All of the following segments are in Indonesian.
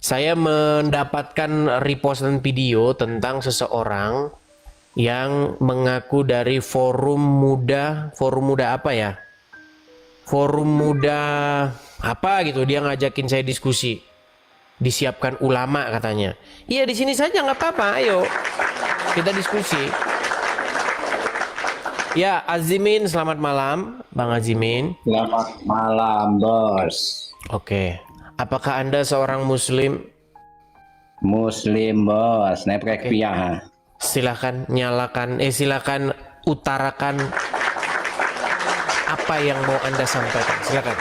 Saya mendapatkan repostan video tentang seseorang yang mengaku dari forum muda apa ya? Forum muda apa gitu, dia ngajakin saya diskusi. Disiapkan ulama katanya. Iya, di sini saja nggak apa-apa, ayo kita diskusi. Ya, Azimin, selamat malam, Bang Azimin. Selamat malam, Bos. Oke, apakah Anda seorang Muslim? Muslim, Bos. Neprek piah. Silakan nyalakan, silakan utarakan apa yang mau Anda sampaikan. Silakan.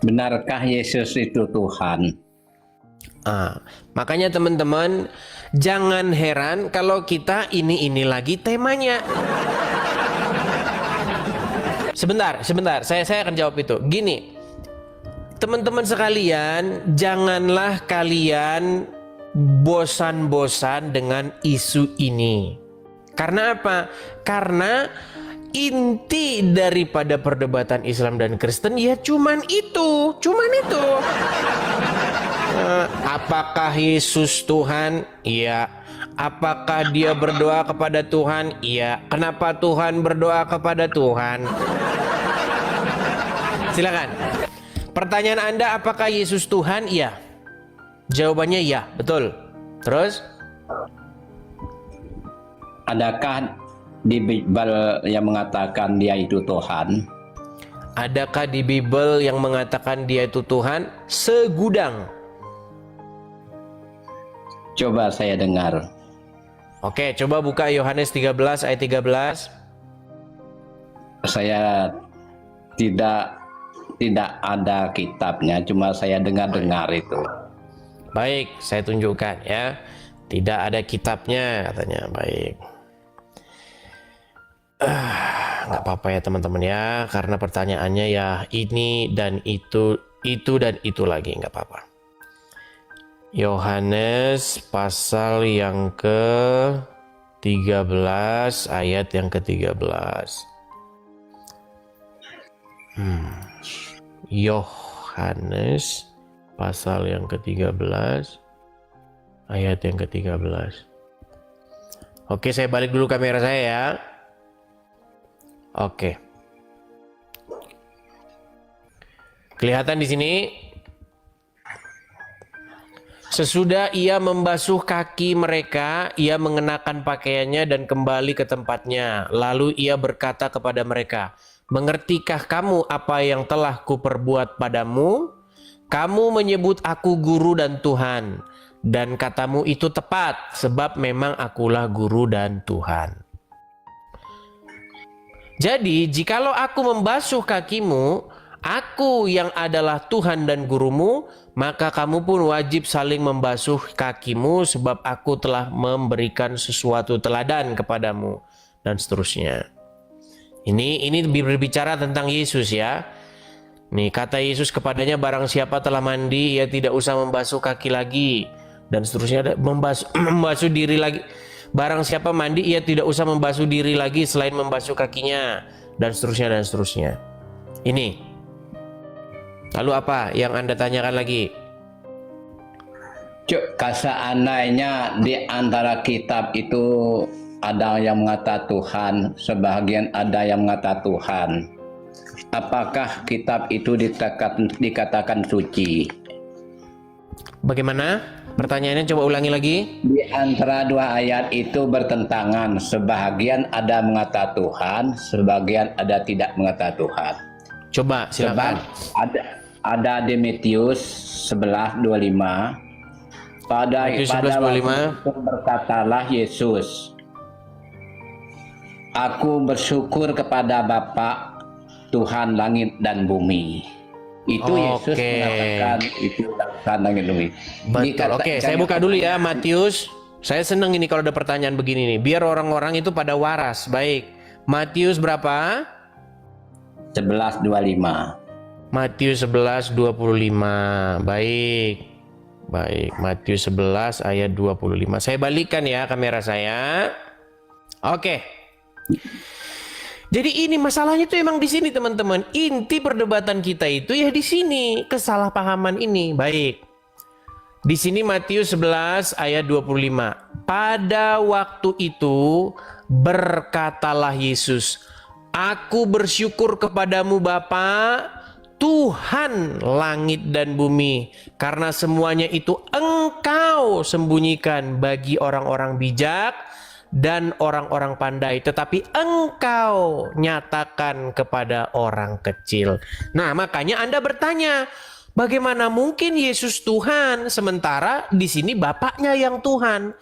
Benarkah Yesus itu Tuhan? Makanya teman-teman, jangan heran kalau kita ini lagi temanya. Sebentar, saya akan jawab itu. Gini, teman-teman sekalian, janganlah kalian bosan-bosan dengan isu ini. Karena apa? Karena inti daripada perdebatan Islam dan Kristen ya cuman itu. Apakah Yesus Tuhan? Iya. Apakah dia berdoa kepada Tuhan? Iya. Kenapa Tuhan berdoa kepada Tuhan? Silakan. Pertanyaan Anda, apakah Yesus Tuhan? Iya. Jawabannya iya, betul. Terus? Adakah di Bible yang mengatakan dia itu Tuhan? Adakah di Bible yang mengatakan dia itu Tuhan? Segudang. Coba saya dengar. Oke, coba buka Yohanes 13 ayat 13. Saya tidak ada kitabnya, cuma saya dengar itu. Baik, saya tunjukkan ya. Tidak ada kitabnya katanya. Baik. Nggak apa-apa ya teman-teman ya, karena pertanyaannya ya ini dan itu dan itu lagi, nggak apa-apa. Yohanes pasal yang ke-13 ayat yang ke-13. Yohanes pasal yang ke-13 ayat yang ke-13. Oke, saya balik dulu kamera saya ya. Oke. Kelihatan di sini. Sesudah ia membasuh kaki mereka, ia mengenakan pakaiannya dan kembali ke tempatnya. Lalu ia berkata kepada mereka, "Mengertikah kamu apa yang telah kuperbuat padamu? Kamu menyebut aku guru dan Tuhan, dan katamu itu tepat, sebab memang akulah guru dan Tuhan. Jadi, jikalau aku membasuh kakimu, aku yang adalah Tuhan dan gurumu, maka kamu pun wajib saling membasuh kakimu, sebab aku telah memberikan sesuatu teladan kepadamu," dan seterusnya. Ini berbicara tentang Yesus ya. Nih, kata Yesus kepadanya, "Barang siapa telah mandi, ia tidak usah membasuh kaki lagi," dan seterusnya. Membasuh diri lagi. Barang siapa mandi, ia tidak usah membasuh diri lagi selain membasuh kakinya, dan seterusnya dan seterusnya. Ini. Lalu apa yang Anda tanyakan lagi? Seandainya di antara kitab itu ada yang mengata Tuhan, sebagian ada yang mengata Tuhan. Apakah kitab itu dikatakan suci? Bagaimana? Pertanyaannya coba ulangi lagi. Di antara dua ayat itu bertentangan. Sebagian ada mengata Tuhan, sebagian ada tidak mengata Tuhan. Coba silakan. Sebab ada di Matius 11:25. Pada waktu itu berkatalah Yesus, "Aku bersyukur kepada Bapa, Tuhan langit dan bumi." Itu Yesus mengatakan itu Tuhan langit dan bumi. Betul. Oke, saya buka dulu ya Matius. Saya senang ini kalau ada pertanyaan begini nih, biar orang-orang itu pada waras. Baik, Matius berapa? 11:25. Matius 11:25. Baik. Matius 11 ayat 25. Saya balikkan ya kamera saya. Oke. Jadi ini masalahnya tuh emang di sini teman-teman. Inti perdebatan kita itu ya di sini, kesalahpahaman ini. Baik. Di sini Matius 11 ayat 25. Pada waktu itu berkatalah Yesus, "Aku bersyukur kepadamu Bapa, Tuhan langit dan bumi, karena semuanya itu Engkau sembunyikan bagi orang-orang bijak dan orang-orang pandai, tetapi Engkau nyatakan kepada orang kecil." Nah, makanya Anda bertanya, bagaimana mungkin Yesus Tuhan sementara di sini Bapaknya yang Tuhan?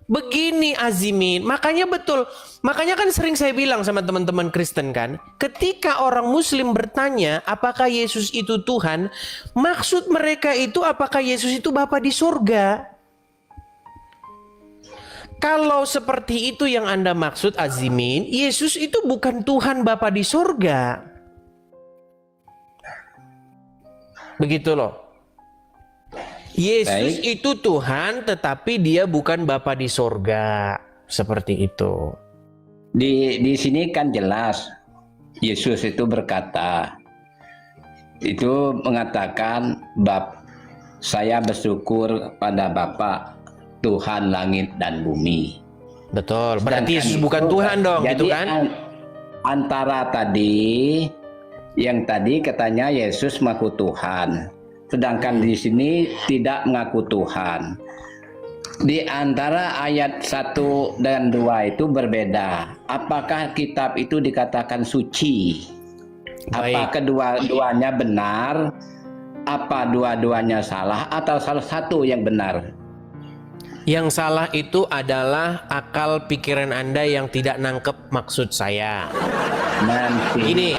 Begini Azimin, makanya betul. Makanya kan sering saya bilang sama teman-teman Kristen kan, ketika orang Muslim bertanya apakah Yesus itu Tuhan, maksud mereka itu apakah Yesus itu Bapa di surga. Kalau seperti itu yang Anda maksud Azimin, Yesus itu bukan Tuhan Bapa di surga. Begitu loh. Yesus itu Tuhan tetapi dia bukan Bapa di surga. Seperti itu. Di sini kan jelas Yesus itu berkata, itu mengatakan, saya bersyukur pada Bapa Tuhan langit dan bumi. Betul. Berarti Yesus bukan Tuhan dong, jadi, gitu kan? Antara tadi yang tadi katanya Yesus mengaku Tuhan, sedangkan di sini tidak mengaku Tuhan. Di antara ayat 1 dan 2 itu berbeda. Apakah kitab itu dikatakan suci? Apa kedua-duanya benar? Apa dua-duanya salah? Atau salah satu yang benar? Yang salah itu adalah akal pikiran Anda yang tidak nangkep maksud saya. Nanti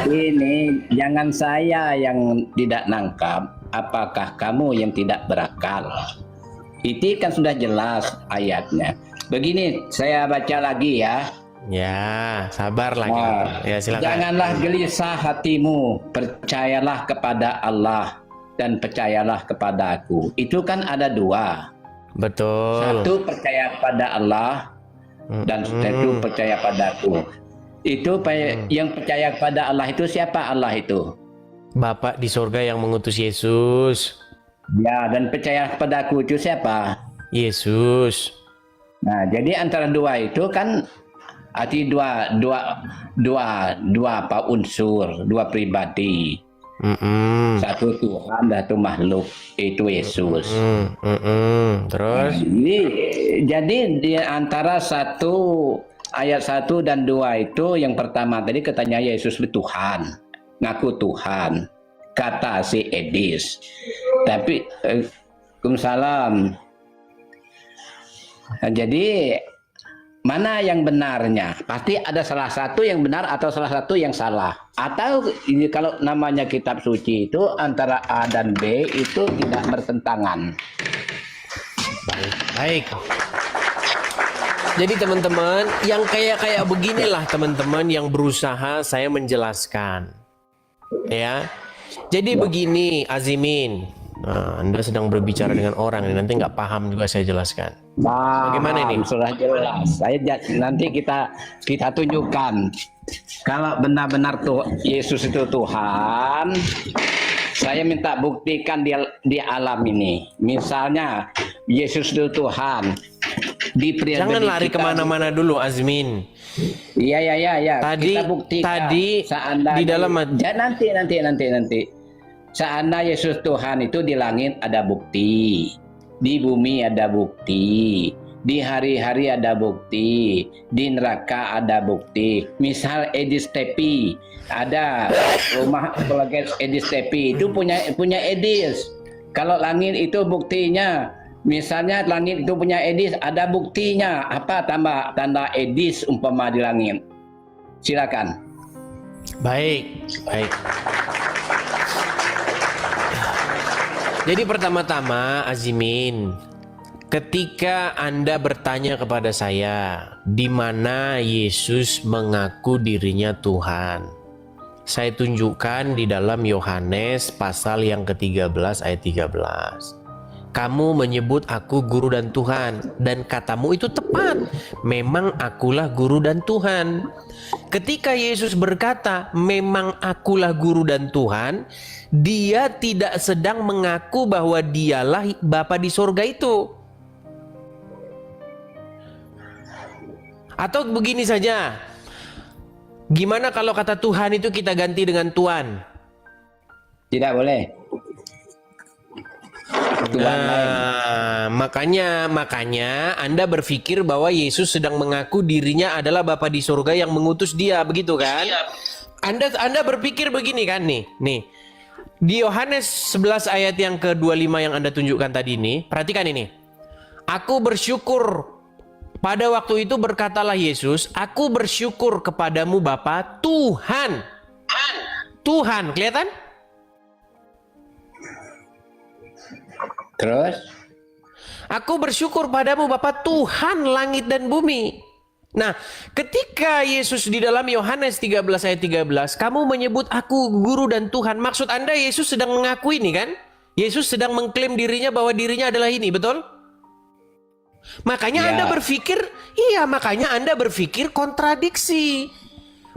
ini jangan saya yang tidak nangkap, apakah kamu yang tidak berakal? Itu kan sudah jelas ayatnya. Begini, saya baca lagi ya. Ya, sabar lagi. Ya, silakan. Janganlah gelisah hatimu, percayalah kepada Allah dan percayalah kepada aku. Itu kan ada dua. Betul. Satu percaya kepada Allah dan satu percaya padaku. Itu yang percaya kepada Allah itu siapa Allah itu? Bapak di surga yang mengutus Yesus. Ya, dan percaya kepadaku itu siapa? Yesus. Nah, jadi antara dua itu kan arti dua apa unsur, dua pribadi. Satu Tuhan, satu makhluk, itu Yesus. Terus? Jadi di antara ayat 1 dan 2 itu yang pertama tadi katanya Yesus itu Tuhan, ngaku Tuhan, kata si Edis. Tapi Waalaikumsalam. Jadi mana yang benarnya? Pasti ada salah satu yang benar atau salah satu yang salah. Atau ini kalau namanya kitab suci itu antara A dan B itu tidak bertentangan. Baik. Jadi teman-teman, yang kayak beginilah teman-teman yang berusaha saya menjelaskan. Ya. Jadi begini Azimin. Nah, Anda sedang berbicara dengan orang, nanti nggak paham juga saya jelaskan. Bagaimana ini? Sudah jelas. Nanti kita tunjukkan kalau benar-benar tuh Yesus itu Tuhan. Saya minta buktikan di alam ini. Misalnya Yesus itu Tuhan. Jangan lari kemana-mana dulu, Azmin. Iya. Tadi, kita buktikan. di dalam nanti. Seandainya Yesus Tuhan itu di langit ada bukti, di bumi ada bukti, di hari-hari ada bukti, di neraka ada bukti. Misal Edis Tepi, ada rumah keluarga Edis Tepi itu punya Edis. Kalau langit itu buktinya, misalnya langit itu punya Edis, ada buktinya. Apa tanda Edis umpama di langit? Silakan. Baik. Jadi pertama-tama Azimin, ketika Anda bertanya kepada saya, di mana Yesus mengaku dirinya Tuhan? Saya tunjukkan di dalam Yohanes pasal yang ke-13 ayat 13. kamu menyebut aku guru dan Tuhan, dan katamu itu tepat. Memang akulah guru dan Tuhan. Ketika Yesus berkata, memang akulah guru dan Tuhan, dia tidak sedang mengaku bahwa dialah Bapa di sorga itu. Atau begini saja, gimana kalau kata Tuhan itu kita ganti dengan Tuan? Tidak boleh. Tuhan lain. Nah, makanya Anda berpikir bahwa Yesus sedang mengaku dirinya adalah Bapa di surga yang mengutus dia, begitu kan? Anda berpikir begini kan nih. Di Yohanes 11 ayat yang ke-25 yang Anda tunjukkan tadi ini, perhatikan ini. Aku bersyukur, pada waktu itu berkatalah Yesus, aku bersyukur kepadamu Bapa Tuhan. Tuhan, kelihatan? Terus? Aku bersyukur padamu Bapa Tuhan langit dan bumi. Nah, ketika Yesus di dalam Yohanes 13 ayat 13, kamu menyebut aku guru dan Tuhan. Maksud Anda Yesus sedang mengaku ini kan? Yesus sedang mengklaim dirinya bahwa dirinya adalah ini, betul? Makanya Anda berpikir, makanya Anda berpikir kontradiksi.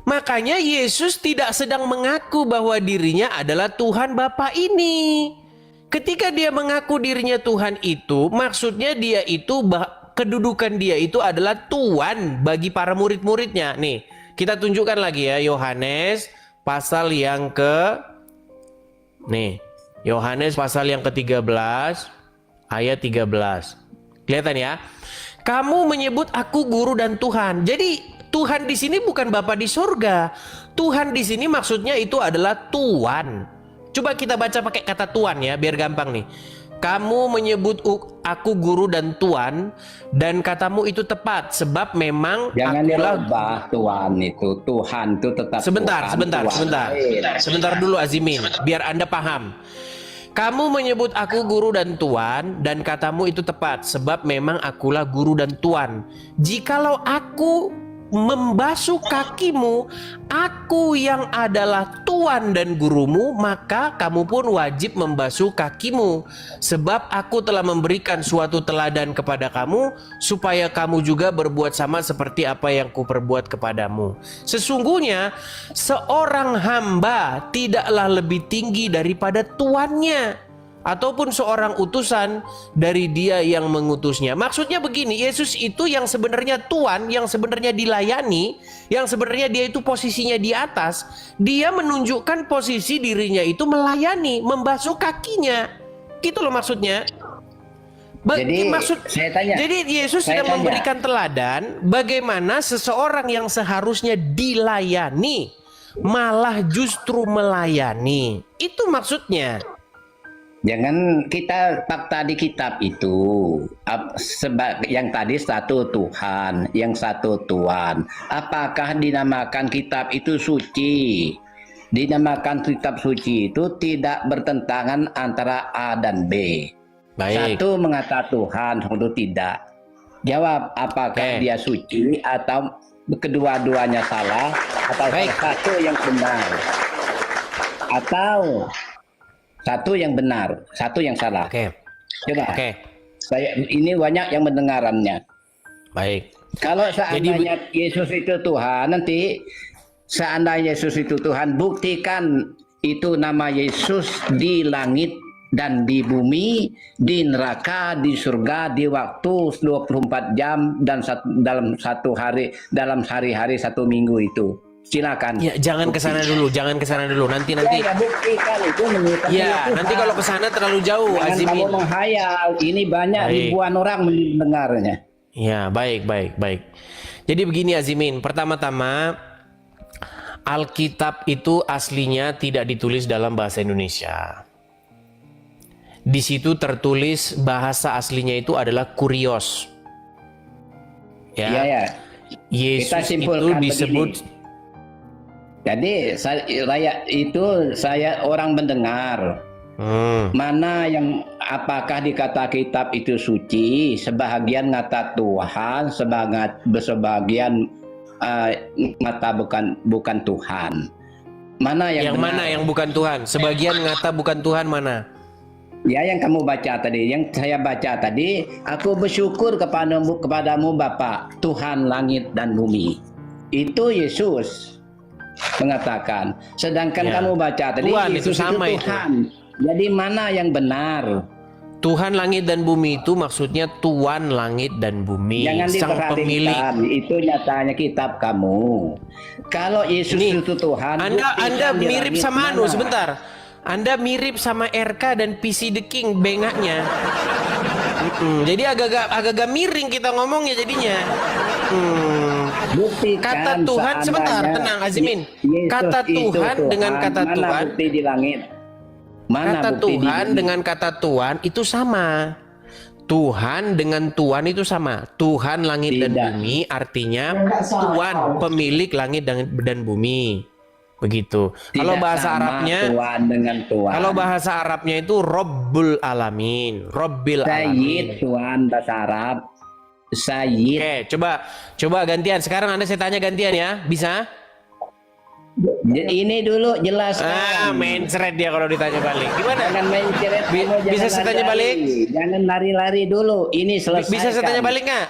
Makanya Yesus tidak sedang mengaku bahwa dirinya adalah Tuhan Bapa ini. Ketika dia mengaku dirinya Tuhan itu, maksudnya dia itu kedudukan dia itu adalah Tuhan bagi para murid-muridnya. Nih, kita tunjukkan lagi ya Yohanes pasal yang Yohanes pasal yang ke-13 ayat 13. Kelihatan ya? Kamu menyebut aku guru dan Tuhan. Jadi Tuhan di sini bukan Bapa di surga. Tuhan di sini maksudnya itu adalah Tuhan. Coba kita baca pakai kata Tuhan ya, biar gampang nih. Kamu menyebut aku guru dan Tuhan, dan katamu itu tepat, sebab memang jangan akulah... dirubah Tuhan itu. Tuhan itu tetap Sebentar dulu Azimin, biar Anda paham. Kamu menyebut aku guru dan Tuhan, dan katamu itu tepat, sebab memang akulah guru dan Tuhan. Jikalau aku membasuh kakimu, aku yang adalah Tuhan dan gurumu, maka kamu pun wajib membasuh kakimu. Sebab aku telah memberikan suatu teladan kepada kamu, supaya kamu juga berbuat sama seperti apa yang kuperbuat kepadamu. Sesungguhnya seorang hamba tidaklah lebih tinggi daripada tuannya, ataupun seorang utusan dari dia yang mengutusnya. Maksudnya begini, Yesus itu yang sebenarnya Tuhan, yang sebenarnya dilayani, yang sebenarnya dia itu posisinya di atas, dia menunjukkan posisi dirinya itu melayani, membasuh kakinya. Gitu loh maksudnya. Jadi Yesus sedang memberikan teladan bagaimana seseorang yang seharusnya dilayani malah justru melayani. Itu maksudnya. Jangan kita fakta di kitab itu yang tadi satu Tuhan, yang satu Tuhan. Apakah dinamakan kitab itu suci? Dinamakan kitab suci itu tidak bertentangan antara A dan B. Baik. Satu mengatakan Tuhan, satu tidak. Jawab, apakah dia suci atau kedua-duanya salah, atau satu yang benar, atau satu yang benar, satu yang salah. Coba. Ini banyak yang mendengarannya. Baik. Kalau seandainya Yesus itu Tuhan, nanti seandainya Yesus itu Tuhan, buktikan itu nama Yesus di langit dan di bumi, di neraka, di surga, di waktu 24 jam dan dalam satu hari, dalam hari-hari satu minggu itu. Silakan. Ya, jangan ke sana dulu, Nanti. Ya, buktikan itu ya, nanti kalau ke sana terlalu jauh, Azimin. Kamu menghayal, ini banyak ribuan orang mendengarnya. Ya, baik. Jadi begini Azimin, pertama-tama Alkitab itu aslinya tidak ditulis dalam bahasa Indonesia. Di situ tertulis bahasa aslinya itu adalah Kurios. Ya. Yesus itu disebut begini. Jadi saya orang mendengar mana yang apakah di kata kitab itu suci, sebahagian ngata Tuhan, sebagian ngata bukan Tuhan. Mana yang mana yang bukan Tuhan? Sebagian ngata bukan Tuhan mana? Ya, yang kamu baca tadi, yang saya baca tadi, aku bersyukur kepadamu Bapa, Tuhan langit dan bumi. Itu Yesus mengatakan. Sedangkan Ya. kamu baca tadi, Tuhan, itu Yesus sama itu. Tuhan. Jadi mana yang benar? Tuhan langit dan bumi itu maksudnya Tuhan langit dan bumi, Jangan sang pemilik. diperhatikan, itu nyatanya kitab kamu. Kalau Yesus Ini, itu Tuhan, Anda buktikan di mirip langit sama mana? sebentar. Anda mirip sama RK dan PC The King bengaknya. Jadi agak-agak miring kita ngomongnya jadinya. Buktikan Kata Tuhan, sebentar, seandainya tenang Azimin. Yesus Kata itu Tuhan dengan kata mana Tuhan, bukti di langit? Mana kata bukti Tuhan di dengan kata Tuhan itu sama. Tuhan dengan Tuhan itu sama. Tuhan langit dan Tidak. bumi artinya Tuhan pemilik langit dan bumi. Begitu. Kalau Tidak bahasa sama Arabnya, Tuhan dengan Tuhan. kalau bahasa Arabnya itu Rabbul Alamin, Rabbil Sayyid Alamin. Tuhan bahasa Arab. Sayyid. Oke, coba gantian. Sekarang Anda saya tanya gantian ya, bisa? Ini dulu jelaskan. Mencret dia kalau ditanya balik. Gimana? Jangan main ceret. Bisa saya tanya balik? Jangan lari-lari dulu. Ini selesaikan. Bisa saya tanya balik nggak?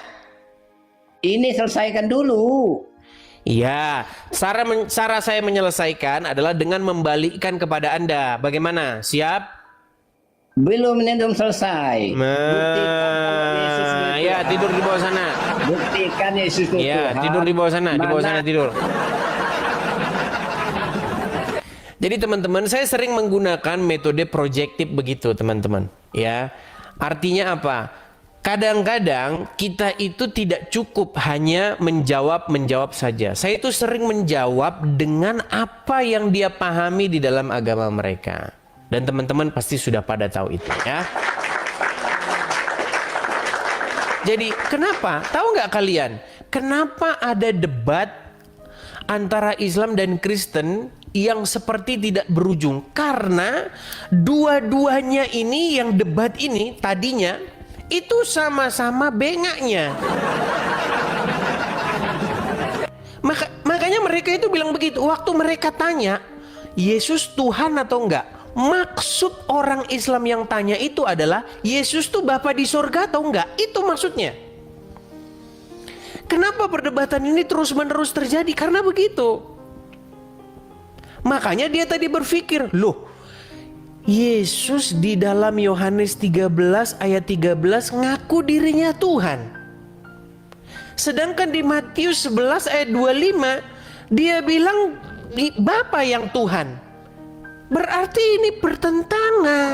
Ini selesaikan dulu. Iya, cara saya menyelesaikan adalah dengan membalikkan kepada Anda. Bagaimana? Siap? Belum selesai. Ya, tidur di bawah sana. Buktikan Yesus itu Ya, Tuhan. tidur di bawah sana. Di bawah Mana? sana tidur. Jadi teman-teman, saya sering menggunakan metode projektif begitu, teman-teman. Ya, artinya apa? Kadang-kadang kita itu tidak cukup hanya menjawab saja. Saya itu sering menjawab dengan apa yang dia pahami di dalam agama mereka. Dan teman-teman pasti sudah pada tahu itu ya. Jadi kenapa? Tahu nggak kalian? Kenapa ada debat antara Islam dan Kristen yang seperti tidak berujung? Karena dua-duanya ini yang debat ini tadinya itu sama-sama bengaknya. Makanya mereka itu bilang begitu. Waktu mereka tanya, Yesus Tuhan atau enggak? Maksud orang Islam yang tanya itu adalah, Yesus tuh Bapa di sorga atau enggak? Itu maksudnya. Kenapa perdebatan ini terus-menerus terjadi? Karena begitu. Makanya dia tadi berpikir, loh, Yesus di dalam Yohanes 13 ayat 13 ngaku dirinya Tuhan. Sedangkan di Matius 11 ayat 25 dia bilang Bapa yang Tuhan. Berarti ini bertentangan.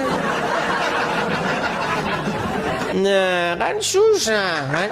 Nah, kan susah kan?